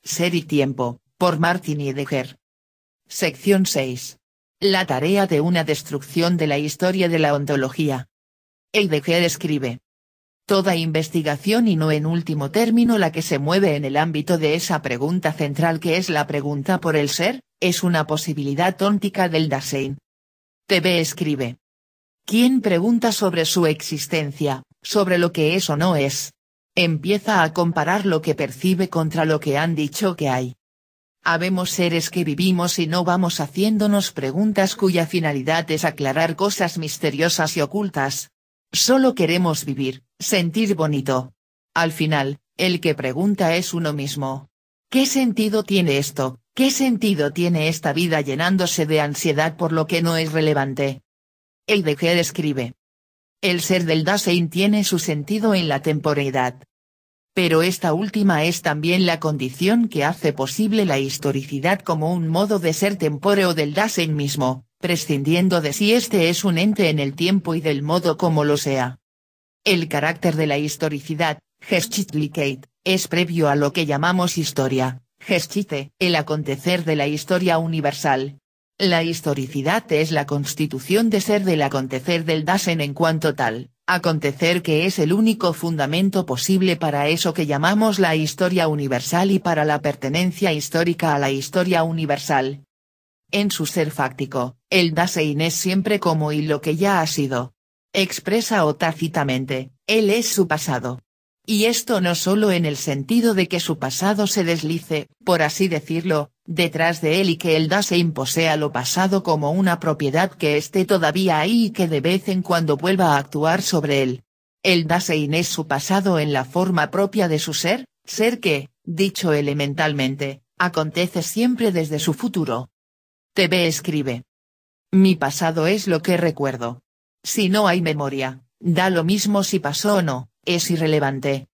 Ser y tiempo, por Martin Heidegger. Sección 6. La tarea de una destrucción de la historia de la ontología. Heidegger escribe. Toda investigación y no en último término la que se mueve en el ámbito de esa pregunta central que es la pregunta por el ser, es una posibilidad óntica del Dasein. TV escribe. ¿Quién pregunta sobre su existencia, sobre lo que es o no es? Empieza a comparar lo que percibe contra lo que han dicho que hay. Habemos seres que vivimos y no vamos haciéndonos preguntas cuya finalidad es aclarar cosas misteriosas y ocultas. Solo queremos vivir, sentir bonito. Al final, el que pregunta es uno mismo. ¿Qué sentido tiene esto? ¿Qué sentido tiene esta vida llenándose de ansiedad por lo que no es relevante? Heidegger escribe. El ser del Dasein tiene su sentido en la temporeidad. Pero esta última es también la condición que hace posible la historicidad como un modo de ser tempóreo del Dasein mismo, prescindiendo de si este es un ente en el tiempo y del modo como lo sea. El carácter de la historicidad, Geschichtlichkeit, es previo a lo que llamamos historia, Geschichte, el acontecer de la historia universal. La historicidad es la constitución de ser del acontecer del Dasein en cuanto tal, acontecer que es el único fundamento posible para eso que llamamos la historia universal y para la pertenencia histórica a la historia universal. En su ser fáctico, el Dasein es siempre como y lo que ya ha sido. Expresa o tácitamente, él es su pasado. Y esto no solo en el sentido de que su pasado se deslice, por así decirlo, detrás de él y que el Dasein posea lo pasado como una propiedad que esté todavía ahí y que de vez en cuando vuelva a actuar sobre él. El Dasein es su pasado en la forma propia de su ser, ser que, dicho elementalmente, acontece siempre desde su futuro. TV escribe. Mi pasado es lo que recuerdo. Si no hay memoria, da lo mismo si pasó o no, es irrelevante.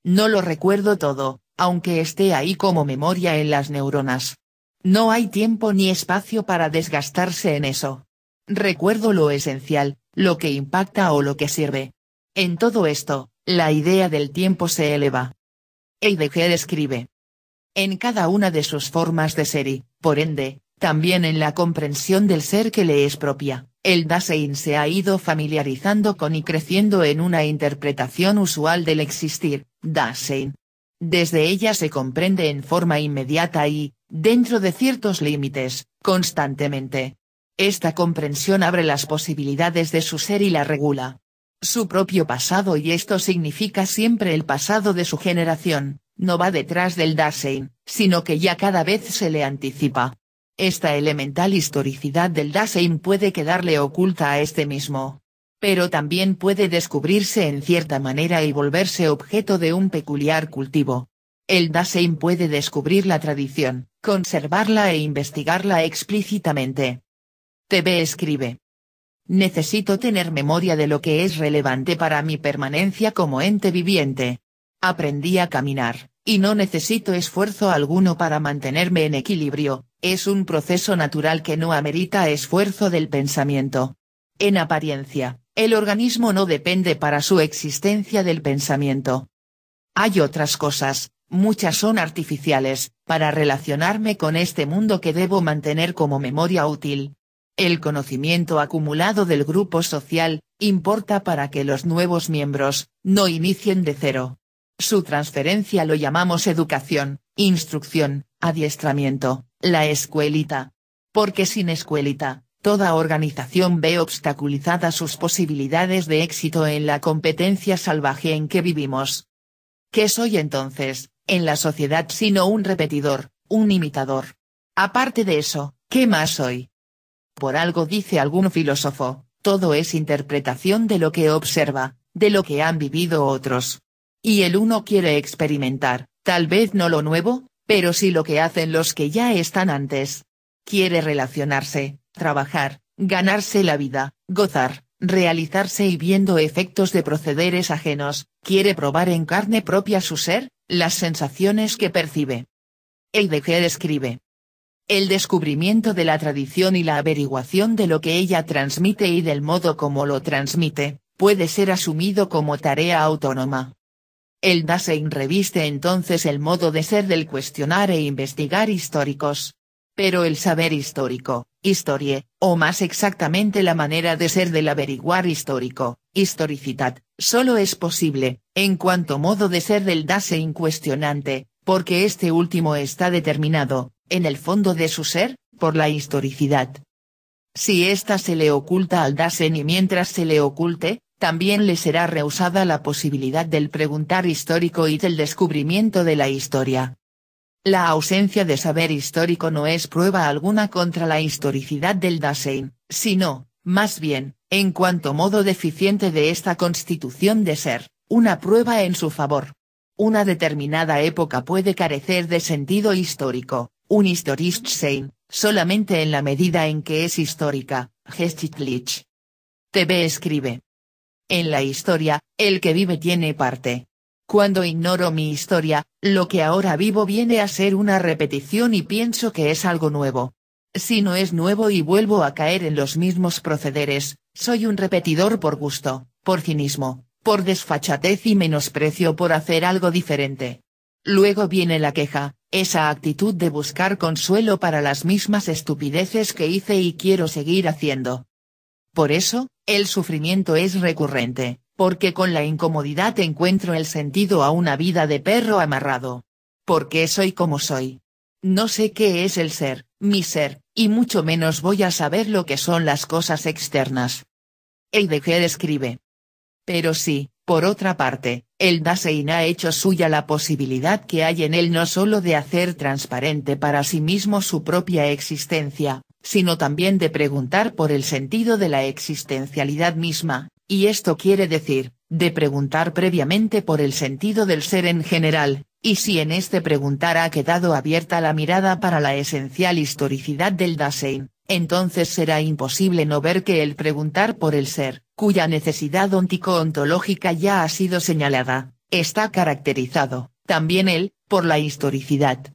No lo recuerdo todo, aunque esté ahí como memoria en las neuronas. No hay tiempo ni espacio para desgastarse en eso. Recuerdo lo esencial, lo que impacta o lo que sirve. En todo esto, la idea del tiempo se eleva. Heidegger escribe. En cada una de sus formas de ser y, por ende, también en la comprensión del ser que le es propia, el Dasein se ha ido familiarizando con y creciendo en una interpretación usual del existir, Dasein. Desde ella se comprende en forma inmediata y, dentro de ciertos límites, constantemente. Esta comprensión abre las posibilidades de su ser y la regula. Su propio pasado y esto significa siempre el pasado de su generación, no va detrás del Dasein, sino que ya cada vez se le anticipa. Esta elemental historicidad del Dasein puede quedarle oculta a este mismo. Pero también puede descubrirse en cierta manera y volverse objeto de un peculiar cultivo. El Dasein puede descubrir la tradición, conservarla e investigarla explícitamente. TV escribe. Necesito tener memoria de lo que es relevante para mi permanencia como ente viviente. Aprendí a caminar, y no necesito esfuerzo alguno para mantenerme en equilibrio, es un proceso natural que no amerita esfuerzo del pensamiento. En apariencia, el organismo no depende para su existencia del pensamiento. Hay otras cosas, muchas son artificiales, para relacionarme con este mundo que debo mantener como memoria útil. El conocimiento acumulado del grupo social, importa para que los nuevos miembros, no inicien de cero. Su transferencia lo llamamos educación, instrucción, adiestramiento, la escuelita. Porque sin escuelita, toda organización ve obstaculizadas sus posibilidades de éxito en la competencia salvaje en que vivimos. ¿Qué soy entonces, en la sociedad sino un repetidor, un imitador? Aparte de eso, ¿qué más soy? Por algo dice algún filósofo, todo es interpretación de lo que observa, de lo que han vivido otros. Y el uno quiere experimentar, tal vez no lo nuevo, pero sí lo que hacen los que ya están antes. Quiere relacionarse, trabajar, ganarse la vida, gozar, realizarse y viendo efectos de procederes ajenos, quiere probar en carne propia su ser, las sensaciones que percibe. Heidegger escribe. El descubrimiento de la tradición y la averiguación de lo que ella transmite y del modo como lo transmite, puede ser asumido como tarea autónoma. El Dasein reviste entonces el modo de ser del cuestionar e investigar históricos. Pero el saber histórico, historie, o más exactamente la manera de ser del averiguar histórico, historicidad, solo es posible, en cuanto modo de ser del Dasein cuestionante, porque este último está determinado, en el fondo de su ser, por la historicidad. Si ésta se le oculta al Dasein y mientras se le oculte, también le será rehusada la posibilidad del preguntar histórico y del descubrimiento de la historia. La ausencia de saber histórico no es prueba alguna contra la historicidad del Dasein, sino, más bien, en cuanto modo deficiente de esta constitución de ser, una prueba en su favor. Una determinada época puede carecer de sentido histórico, un Historischsein, solamente en la medida en que es histórica, geschichtlich. TV escribe. En la historia, el que vive tiene parte. Cuando ignoro mi historia, lo que ahora vivo viene a ser una repetición y pienso que es algo nuevo. Si no es nuevo y vuelvo a caer en los mismos procederes, soy un repetidor por gusto, por cinismo, por desfachatez y menosprecio por hacer algo diferente. Luego viene la queja, esa actitud de buscar consuelo para las mismas estupideces que hice y quiero seguir haciendo. Por eso, el sufrimiento es recurrente, porque con la incomodidad encuentro el sentido a una vida de perro amarrado. ¿Por qué soy como soy? No sé qué es el ser, mi ser, y mucho menos voy a saber lo que son las cosas externas. Heidegger escribe. Pero sí, por otra parte, el Dasein ha hecho suya la posibilidad que hay en él no solo de hacer transparente para sí mismo su propia existencia, sino también de preguntar por el sentido de la existencialidad misma, y esto quiere decir, de preguntar previamente por el sentido del ser en general, y si en este preguntar ha quedado abierta la mirada para la esencial historicidad del Dasein, entonces será imposible no ver que el preguntar por el ser, cuya necesidad ontico-ontológica ya ha sido señalada, está caracterizado, también él, por la historicidad.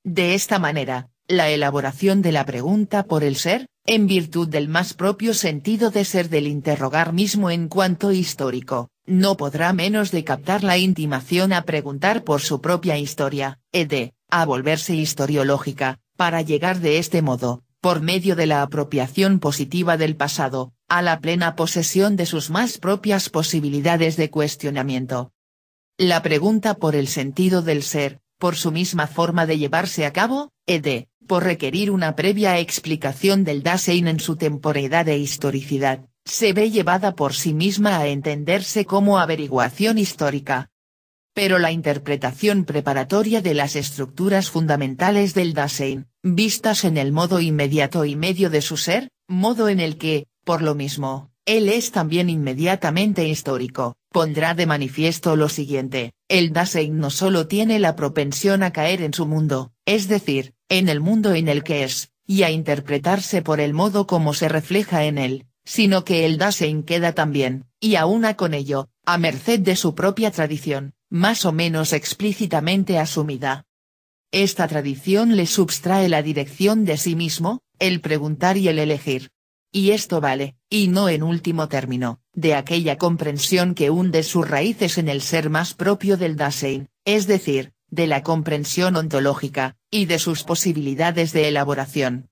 De esta manera, la elaboración de la pregunta por el ser, en virtud del más propio sentido de ser del interrogar mismo en cuanto histórico, no podrá menos de captar la intimación a preguntar por su propia historia, a volverse historiológica, para llegar de este modo, por medio de la apropiación positiva del pasado, a la plena posesión de sus más propias posibilidades de cuestionamiento. La pregunta por el sentido del ser, por su misma forma de llevarse a cabo, por requerir una previa explicación del Dasein en su temporeidad e historicidad, se ve llevada por sí misma a entenderse como averiguación histórica. Pero la interpretación preparatoria de las estructuras fundamentales del Dasein, vistas en el modo inmediato y medio de su ser, modo en el que, por lo mismo, él es también inmediatamente histórico, pondrá de manifiesto lo siguiente: el Dasein no solo tiene la propensión a caer en su mundo, es decir, en el mundo en el que es, y a interpretarse por el modo como se refleja en él, sino que el Dasein queda también, y aúna con ello, a merced de su propia tradición, más o menos explícitamente asumida. Esta tradición le subtrae la dirección de sí mismo, el preguntar y el elegir. Y esto vale, y no en último término, de aquella comprensión que hunde sus raíces en el ser más propio del Dasein, es decir, de la comprensión ontológica, y de sus posibilidades de elaboración.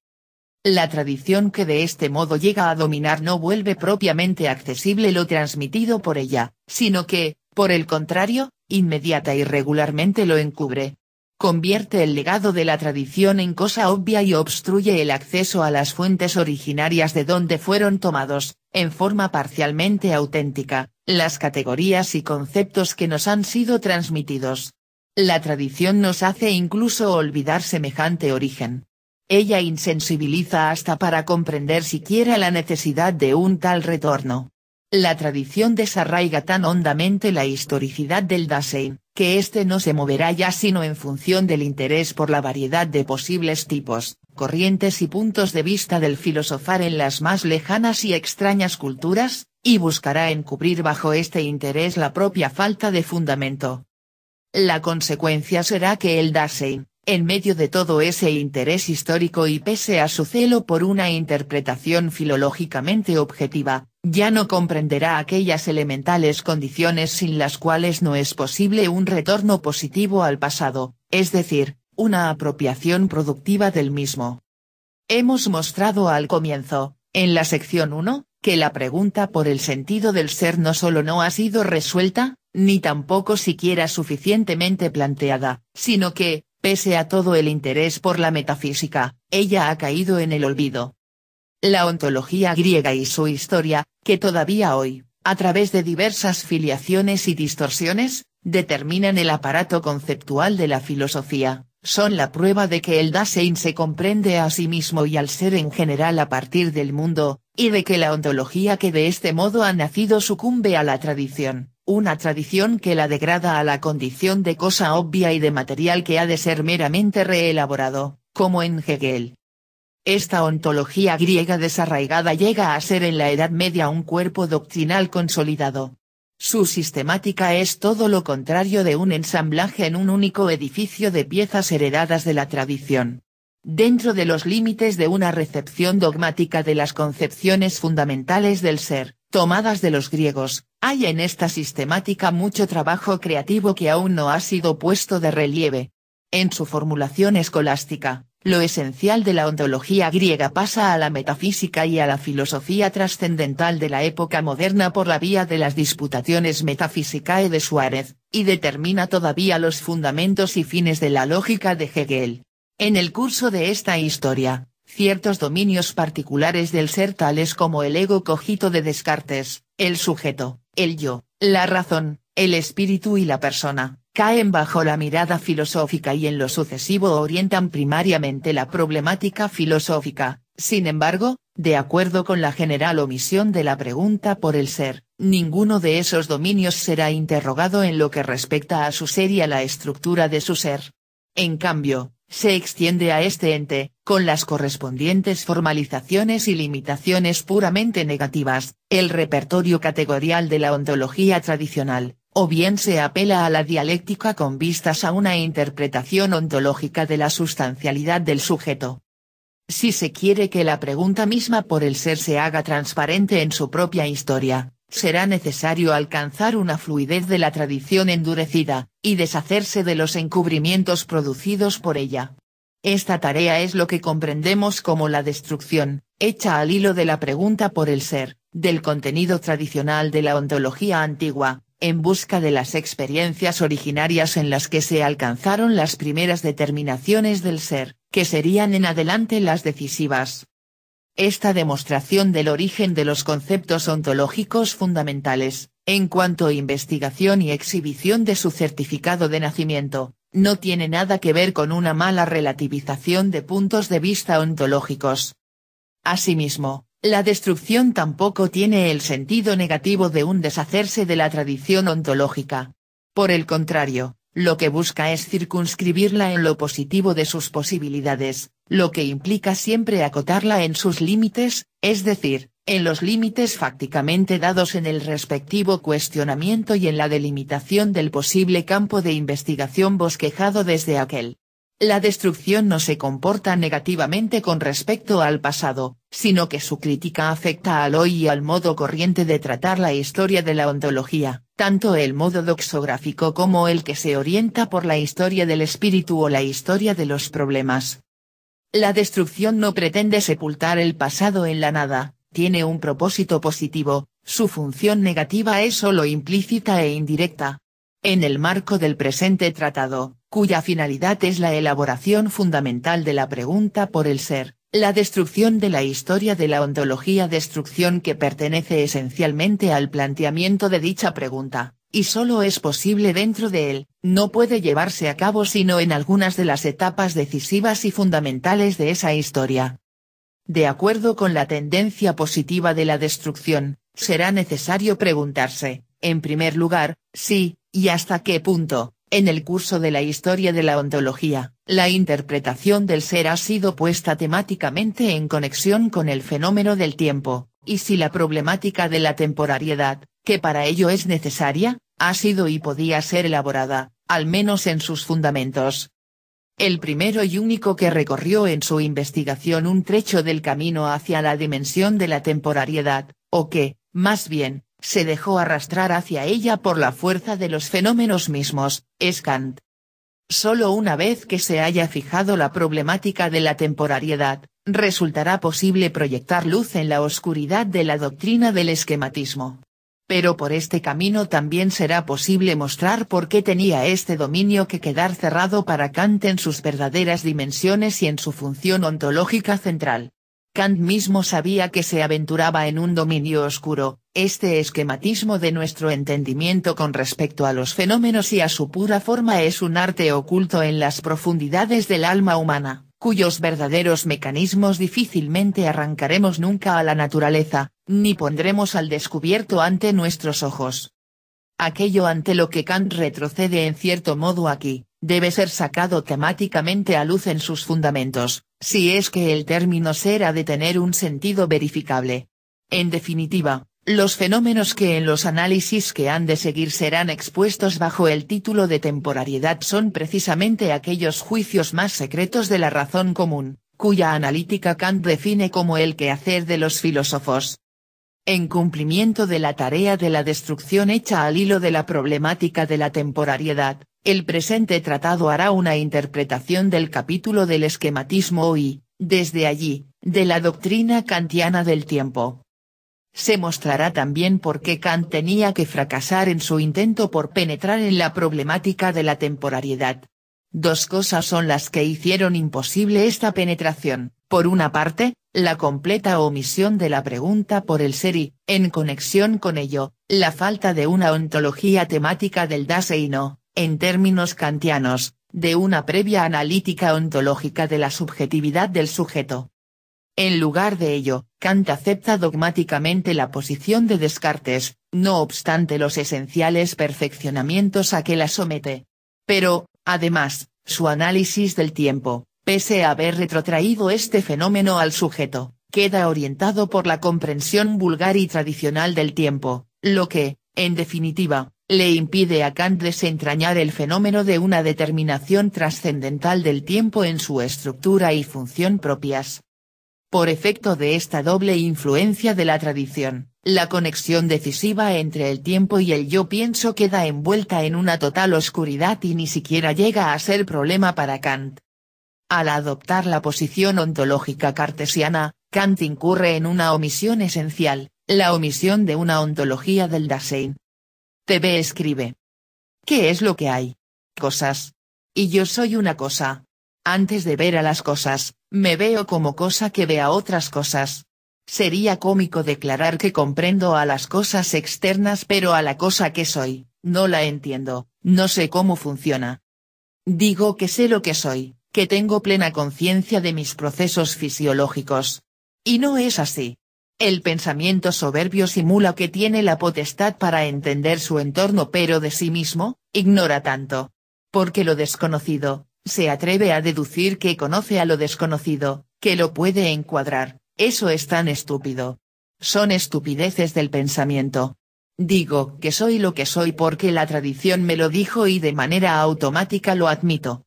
La tradición que de este modo llega a dominar no vuelve propiamente accesible lo transmitido por ella, sino que, por el contrario, inmediata y regularmente lo encubre. Convierte el legado de la tradición en cosa obvia y obstruye el acceso a las fuentes originarias de donde fueron tomados, en forma parcialmente auténtica, las categorías y conceptos que nos han sido transmitidos. La tradición nos hace incluso olvidar semejante origen. Ella insensibiliza hasta para comprender siquiera la necesidad de un tal retorno. La tradición desarraiga tan hondamente la historicidad del Dasein, que éste no se moverá ya sino en función del interés por la variedad de posibles tipos, corrientes y puntos de vista del filosofar en las más lejanas y extrañas culturas, y buscará encubrir bajo este interés la propia falta de fundamento. La consecuencia será que el Dasein, en medio de todo ese interés histórico y pese a su celo por una interpretación filológicamente objetiva, Ya no comprenderá aquellas elementales condiciones sin las cuales no es posible un retorno positivo al pasado, es decir, una apropiación productiva del mismo. Hemos mostrado al comienzo, en la sección 1, que la pregunta por el sentido del ser no solo no ha sido resuelta, ni tampoco siquiera suficientemente planteada, sino que, pese a todo el interés por la metafísica, ella ha caído en el olvido. La ontología griega y su historia, que todavía hoy, a través de diversas filiaciones y distorsiones, determinan el aparato conceptual de la filosofía, son la prueba de que el Dasein se comprende a sí mismo y al ser en general a partir del mundo, y de que la ontología que de este modo ha nacido sucumbe a la tradición, una tradición que la degrada a la condición de cosa obvia y de material que ha de ser meramente reelaborado, como en Hegel. Esta ontología griega desarraigada llega a ser en la Edad Media un cuerpo doctrinal consolidado. Su sistemática es todo lo contrario de un ensamblaje en un único edificio de piezas heredadas de la tradición. Dentro de los límites de una recepción dogmática de las concepciones fundamentales del ser, tomadas de los griegos, hay en esta sistemática mucho trabajo creativo que aún no ha sido puesto de relieve. En su formulación escolástica, lo esencial de la ontología griega pasa a la metafísica y a la filosofía trascendental de la época moderna por la vía de las Disputationes Metaphysicae de Suárez, y determina todavía los fundamentos y fines de la lógica de Hegel. En el curso de esta historia, ciertos dominios particulares del ser tales como el ego cogito de Descartes, el sujeto, el yo, la razón, el espíritu y la persona, caen bajo la mirada filosófica y en lo sucesivo orientan primariamente la problemática filosófica. Sin embargo, de acuerdo con la general omisión de la pregunta por el ser, ninguno de esos dominios será interrogado en lo que respecta a su ser y a la estructura de su ser. En cambio, se extiende a este ente, con las correspondientes formalizaciones y limitaciones puramente negativas, el repertorio categorial de la ontología tradicional, o bien se apela a la dialéctica con vistas a una interpretación ontológica de la sustancialidad del sujeto. Si se quiere que la pregunta misma por el ser se haga transparente en su propia historia, será necesario alcanzar una fluidez de la tradición endurecida, y deshacerse de los encubrimientos producidos por ella. Esta tarea es lo que comprendemos como la destrucción, hecha al hilo de la pregunta por el ser, del contenido tradicional de la ontología antigua, en busca de las experiencias originarias en las que se alcanzaron las primeras determinaciones del ser, que serían en adelante las decisivas. Esta demostración del origen de los conceptos ontológicos fundamentales, en cuanto a investigación y exhibición de su certificado de nacimiento, no tiene nada que ver con una mala relativización de puntos de vista ontológicos. Asimismo, la destrucción tampoco tiene el sentido negativo de un deshacerse de la tradición ontológica. Por el contrario, lo que busca es circunscribirla en lo positivo de sus posibilidades, lo que implica siempre acotarla en sus límites, es decir, en los límites fácticamente dados en el respectivo cuestionamiento y en la delimitación del posible campo de investigación bosquejado desde aquel. La destrucción no se comporta negativamente con respecto al pasado, sino que su crítica afecta al hoy y al modo corriente de tratar la historia de la ontología, tanto el modo doxográfico como el que se orienta por la historia del espíritu o la historia de los problemas. La destrucción no pretende sepultar el pasado en la nada, tiene un propósito positivo, su función negativa es solo implícita e indirecta. En el marco del presente tratado, cuya finalidad es la elaboración fundamental de la pregunta por el ser, la destrucción de la historia de la ontología, destrucción que pertenece esencialmente al planteamiento de dicha pregunta, y solo es posible dentro de él, no puede llevarse a cabo sino en algunas de las etapas decisivas y fundamentales de esa historia. De acuerdo con la tendencia positiva de la destrucción, será necesario preguntarse, en primer lugar, si, y hasta qué punto, en el curso de la historia de la ontología, la interpretación del ser ha sido puesta temáticamente en conexión con el fenómeno del tiempo, y si la problemática de la temporariedad, que para ello es necesaria, ha sido y podía ser elaborada, al menos en sus fundamentos. El primero y único que recorrió en su investigación un trecho del camino hacia la dimensión de la temporariedad, o que, más bien, se dejó arrastrar hacia ella por la fuerza de los fenómenos mismos, es Kant. Solo una vez que se haya fijado la problemática de la temporariedad, resultará posible proyectar luz en la oscuridad de la doctrina del esquematismo. Pero por este camino también será posible mostrar por qué tenía este dominio que quedar cerrado para Kant en sus verdaderas dimensiones y en su función ontológica central. Kant mismo sabía que se aventuraba en un dominio oscuro, este esquematismo de nuestro entendimiento con respecto a los fenómenos y a su pura forma es un arte oculto en las profundidades del alma humana, cuyos verdaderos mecanismos difícilmente arrancaremos nunca a la naturaleza, ni pondremos al descubierto ante nuestros ojos. Aquello ante lo que Kant retrocede en cierto modo aquí, debe ser sacado temáticamente a luz en sus fundamentos, si es que el término ser ha de tener un sentido verificable. En definitiva, los fenómenos que en los análisis que han de seguir serán expuestos bajo el título de temporariedad son precisamente aquellos juicios más secretos de la razón común, cuya analítica Kant define como el quehacer de los filósofos. En cumplimiento de la tarea de la destrucción hecha al hilo de la problemática de la temporariedad, el presente tratado hará una interpretación del capítulo del esquematismo y, desde allí, de la doctrina kantiana del tiempo. Se mostrará también por qué Kant tenía que fracasar en su intento por penetrar en la problemática de la temporariedad. Dos cosas son las que hicieron imposible esta penetración, por una parte, la completa omisión de la pregunta por el ser y, en conexión con ello, la falta de una ontología temática del Dasein o, en términos kantianos, de una previa analítica ontológica de la subjetividad del sujeto. En lugar de ello, Kant acepta dogmáticamente la posición de Descartes, no obstante los esenciales perfeccionamientos a que la somete. Pero, además, su análisis del tiempo, pese a haber retrotraído este fenómeno al sujeto, queda orientado por la comprensión vulgar y tradicional del tiempo, lo que, en definitiva, le impide a Kant desentrañar el fenómeno de una determinación trascendental del tiempo en su estructura y función propias. Por efecto de esta doble influencia de la tradición, la conexión decisiva entre el tiempo y el yo pienso queda envuelta en una total oscuridad y ni siquiera llega a ser problema para Kant. Al adoptar la posición ontológica cartesiana, Kant incurre en una omisión esencial, la omisión de una ontología del Dasein. TV escribe. ¿Qué es lo que hay? Cosas. Y yo soy una cosa. Antes de ver a las cosas, me veo como cosa que ve a otras cosas. Sería cómico declarar que comprendo a las cosas externas pero a la cosa que soy, no la entiendo, no sé cómo funciona. Digo que sé lo que soy, que tengo plena conciencia de mis procesos fisiológicos. Y no es así. El pensamiento soberbio simula que tiene la potestad para entender su entorno pero de sí mismo, ignora tanto. Porque lo desconocido, se atreve a deducir que conoce a lo desconocido, que lo puede encuadrar, eso es tan estúpido. Son estupideces del pensamiento. Digo que soy lo que soy porque la tradición me lo dijo y de manera automática lo admito.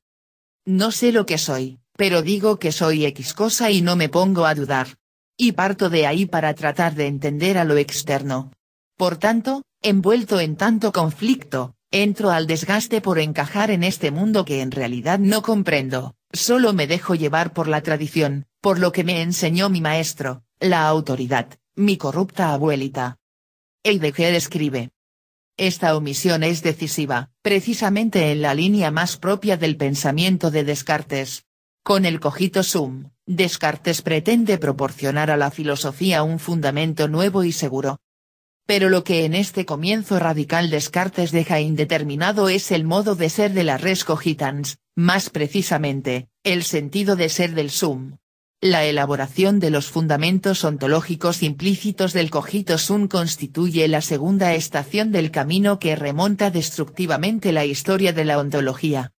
No sé lo que soy, pero digo que soy X cosa y no me pongo a dudar. Y parto de ahí para tratar de entender a lo externo. Por tanto, envuelto en tanto conflicto, entro al desgaste por encajar en este mundo que en realidad no comprendo, solo me dejo llevar por la tradición, por lo que me enseñó mi maestro, la autoridad, mi corrupta abuelita. Heidegger escribe. Esta omisión es decisiva, precisamente en la línea más propia del pensamiento de Descartes. Con el cogito sum, Descartes pretende proporcionar a la filosofía un fundamento nuevo y seguro. Pero lo que en este comienzo radical Descartes deja indeterminado es el modo de ser de la res cogitans, más precisamente, el sentido de ser del sum. La elaboración de los fundamentos ontológicos implícitos del cogito sum constituye la segunda estación del camino que remonta destructivamente la historia de la ontología.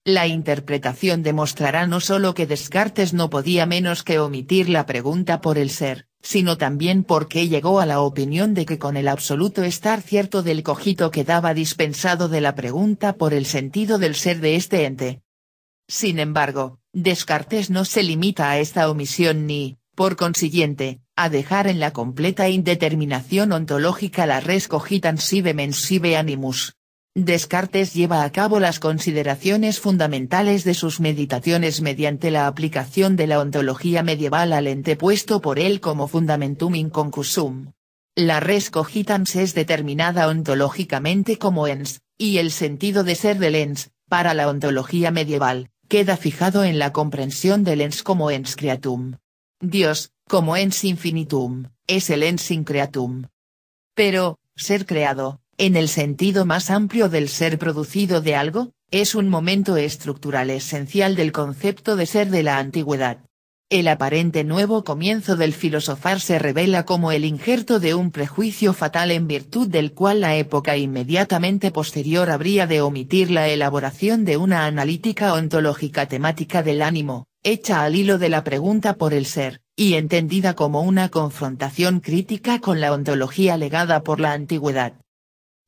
La interpretación demostrará no solo que Descartes no podía menos que omitir la pregunta por el ser, sino también por qué llegó a la opinión de que con el absoluto estar cierto del cogito quedaba dispensado de la pregunta por el sentido del ser de este ente. Sin embargo, Descartes no se limita a esta omisión ni, por consiguiente, a dejar en la completa indeterminación ontológica la res cogitans sive mens sive animus. Descartes lleva a cabo las consideraciones fundamentales de sus meditaciones mediante la aplicación de la ontología medieval al ente puesto por él como fundamentum inconcusum. La res cogitans es determinada ontológicamente como ens, y el sentido de ser del ens, para la ontología medieval, queda fijado en la comprensión del ens como ens creatum. Dios, como ens infinitum, es el ens in creatum. Pero, ser creado, en el sentido más amplio del ser producido de algo, es un momento estructural esencial del concepto de ser de la antigüedad. El aparente nuevo comienzo del filosofar se revela como el injerto de un prejuicio fatal en virtud del cual la época inmediatamente posterior habría de omitir la elaboración de una analítica ontológica temática del ánimo, hecha al hilo de la pregunta por el ser, y entendida como una confrontación crítica con la ontología legada por la antigüedad.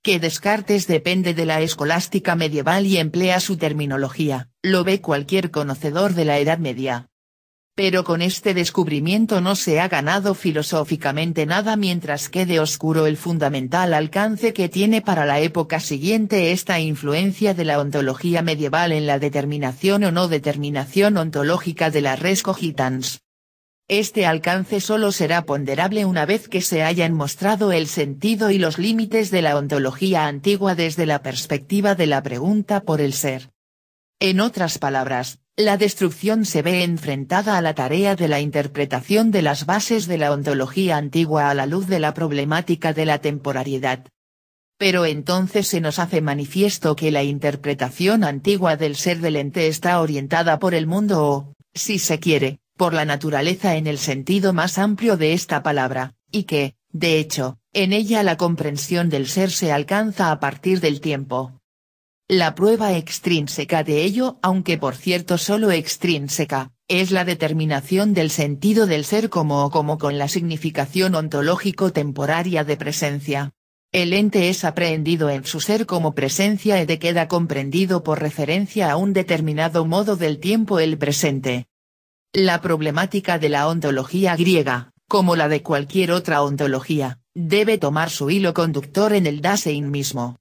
Que Descartes depende de la escolástica medieval y emplea su terminología, lo ve cualquier conocedor de la Edad Media. Pero con este descubrimiento no se ha ganado filosóficamente nada mientras quede oscuro el fundamental alcance que tiene para la época siguiente esta influencia de la ontología medieval en la determinación o no determinación ontológica de la res cogitans. Este alcance solo será ponderable una vez que se hayan mostrado el sentido y los límites de la ontología antigua desde la perspectiva de la pregunta por el ser. En otras palabras, la destrucción se ve enfrentada a la tarea de la interpretación de las bases de la ontología antigua a la luz de la problemática de la temporariedad. Pero entonces se nos hace manifiesto que la interpretación antigua del ser del ente está orientada por el mundo o, si se quiere, por la naturaleza en el sentido más amplio de esta palabra, y que, de hecho, en ella la comprensión del ser se alcanza a partir del tiempo. La prueba extrínseca de ello, aunque por cierto solo extrínseca, es la determinación del sentido del ser como con la significación ontológico-temporaria de presencia. El ente es aprehendido en su ser como presencia y queda comprendido por referencia a un determinado modo del tiempo el presente. La problemática de la ontología griega, como la de cualquier otra ontología, debe tomar su hilo conductor en el Dasein mismo.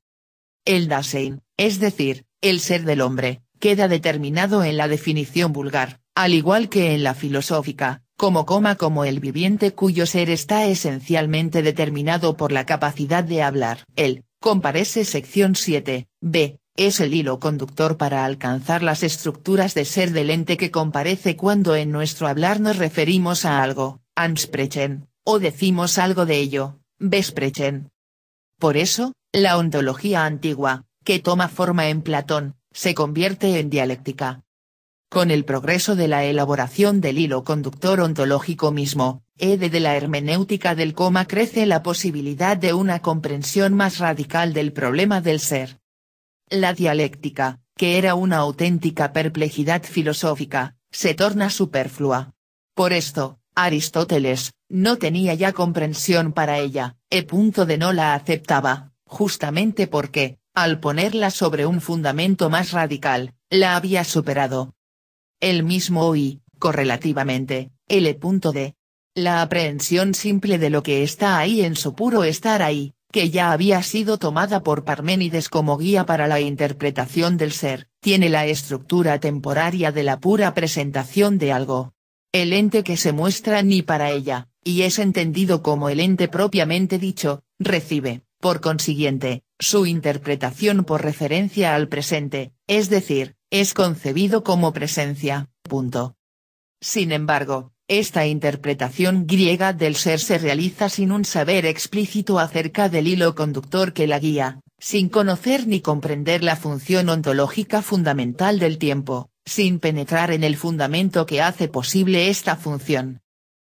El Dasein, es decir, el ser del hombre, queda determinado en la definición vulgar, al igual que en la filosófica, como el viviente cuyo ser está esencialmente determinado por la capacidad de hablar. El, comparece sección 7, b, es el hilo conductor para alcanzar las estructuras de ser del ente que comparece cuando en nuestro hablar nos referimos a algo, ansprechen, o decimos algo de ello, besprechen. Por eso, la ontología antigua, que toma forma en Platón, se convierte en dialéctica. Con el progreso de la elaboración del hilo conductor ontológico mismo, de la hermenéutica del coma crece la posibilidad de una comprensión más radical del problema del ser. La dialéctica, que era una auténtica perplejidad filosófica, se torna superflua. Por esto, Aristóteles, no tenía ya comprensión para ella, no la aceptaba, justamente porque, al ponerla sobre un fundamento más radical, la había superado. El mismo hoy, correlativamente, la aprehensión simple de lo que está ahí en su puro estar ahí, que ya había sido tomada por Parménides como guía para la interpretación del ser, tiene la estructura temporaria de la pura presentación de algo. El ente que se muestra ni para ella, y es entendido como el ente propiamente dicho, recibe, por consiguiente, su interpretación por referencia al presente, es decir, es concebido como presencia. Sin embargo, esta interpretación griega del ser se realiza sin un saber explícito acerca del hilo conductor que la guía, sin conocer ni comprender la función ontológica fundamental del tiempo, sin penetrar en el fundamento que hace posible esta función.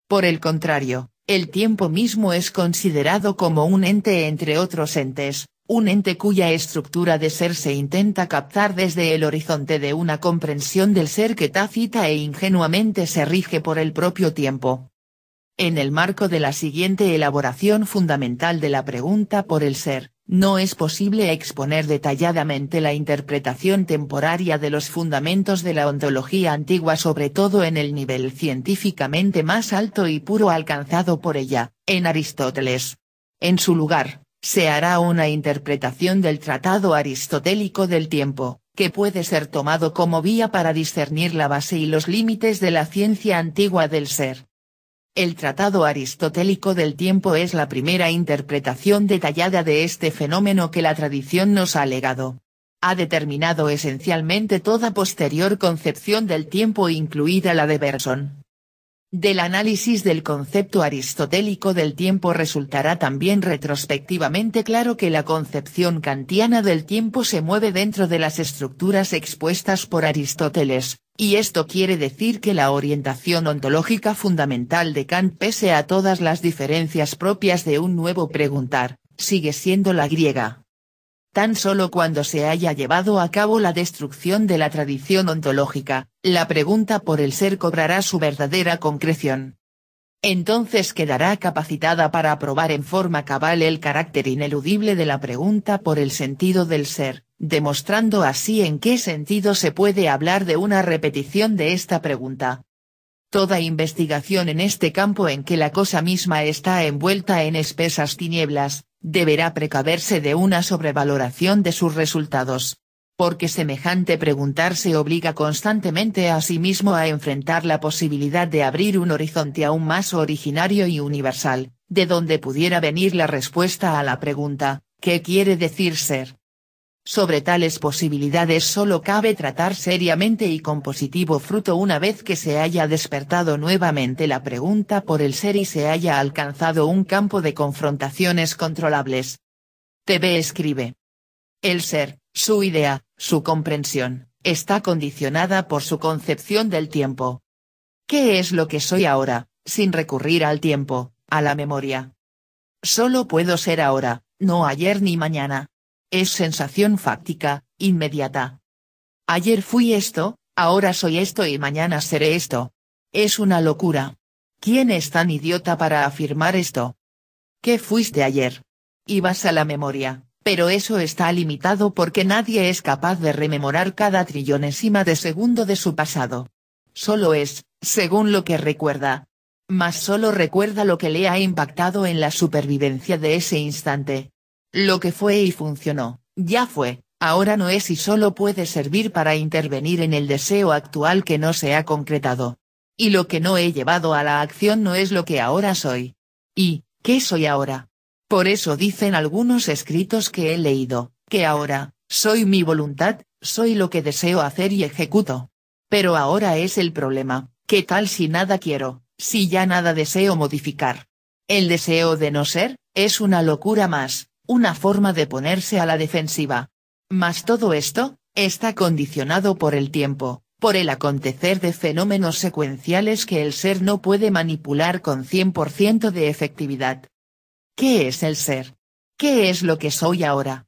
Por el contrario, el tiempo mismo es considerado como un ente entre otros entes, un ente cuya estructura de ser se intenta captar desde el horizonte de una comprensión del ser que tácita e ingenuamente se rige por el propio tiempo. En el marco de la siguiente elaboración fundamental de la pregunta por el ser, no es posible exponer detalladamente la interpretación temporaria de los fundamentos de la ontología antigua, sobre todo en el nivel científicamente más alto y puro alcanzado por ella, en Aristóteles. En su lugar, se hará una interpretación del tratado aristotélico del tiempo, que puede ser tomado como vía para discernir la base y los límites de la ciencia antigua del ser. El tratado aristotélico del tiempo es la primera interpretación detallada de este fenómeno que la tradición nos ha legado. Ha determinado esencialmente toda posterior concepción del tiempo, incluida la de Bergson. Del análisis del concepto aristotélico del tiempo resultará también retrospectivamente claro que la concepción kantiana del tiempo se mueve dentro de las estructuras expuestas por Aristóteles, y esto quiere decir que la orientación ontológica fundamental de Kant, pese a todas las diferencias propias de un nuevo preguntar, sigue siendo la griega. Tan solo cuando se haya llevado a cabo la destrucción de la tradición ontológica, la pregunta por el ser cobrará su verdadera concreción. Entonces quedará capacitada para probar en forma cabal el carácter ineludible de la pregunta por el sentido del ser, demostrando así en qué sentido se puede hablar de una repetición de esta pregunta. Toda investigación en este campo, en que la cosa misma está envuelta en espesas tinieblas, deberá precaverse de una sobrevaloración de sus resultados. Porque semejante preguntar se obliga constantemente a sí mismo a enfrentar la posibilidad de abrir un horizonte aún más originario y universal, de donde pudiera venir la respuesta a la pregunta, ¿qué quiere decir ser? Sobre tales posibilidades solo cabe tratar seriamente y con positivo fruto una vez que se haya despertado nuevamente la pregunta por el ser y se haya alcanzado un campo de confrontaciones controlables. TV escribe. El ser, su idea, su comprensión, está condicionada por su concepción del tiempo. ¿Qué es lo que soy ahora, sin recurrir al tiempo, a la memoria? Solo puedo ser ahora, no ayer ni mañana. Es sensación fáctica, inmediata. Ayer fui esto, ahora soy esto y mañana seré esto. Es una locura. ¿Quién es tan idiota para afirmar esto? ¿Qué fuiste ayer? Ibas a la memoria, pero eso está limitado porque nadie es capaz de rememorar cada trillonésima de segundo de su pasado. Solo es, según lo que recuerda. Mas solo recuerda lo que le ha impactado en la supervivencia de ese instante. Lo que fue y funcionó, ya fue, ahora no es y solo puede servir para intervenir en el deseo actual que no se ha concretado. Y lo que no he llevado a la acción no es lo que ahora soy. ¿Y qué soy ahora? Por eso dicen algunos escritos que he leído, que ahora, soy mi voluntad, soy lo que deseo hacer y ejecuto. Pero ahora es el problema, ¿qué tal si nada quiero, si ya nada deseo modificar? El deseo de no ser, es una locura más. Una forma de ponerse a la defensiva. Mas todo esto, está condicionado por el tiempo, por el acontecer de fenómenos secuenciales que el ser no puede manipular con 100% de efectividad. ¿Qué es el ser? ¿Qué es lo que soy ahora?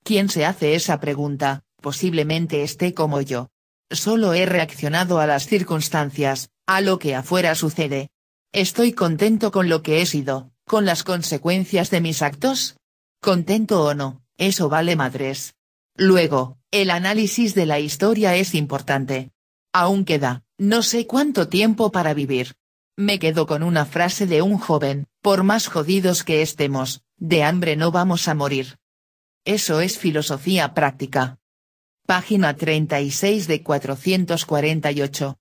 Quien se hace esa pregunta, posiblemente esté como yo. Solo he reaccionado a las circunstancias, a lo que afuera sucede. ¿Estoy contento con lo que he sido, con las consecuencias de mis actos? Contento o no, eso vale madres. Luego, el análisis de la historia es importante. Aún queda, no sé cuánto tiempo para vivir. Me quedo con una frase de un joven, por más jodidos que estemos, de hambre no vamos a morir. Eso es filosofía práctica. Página 36 de 448.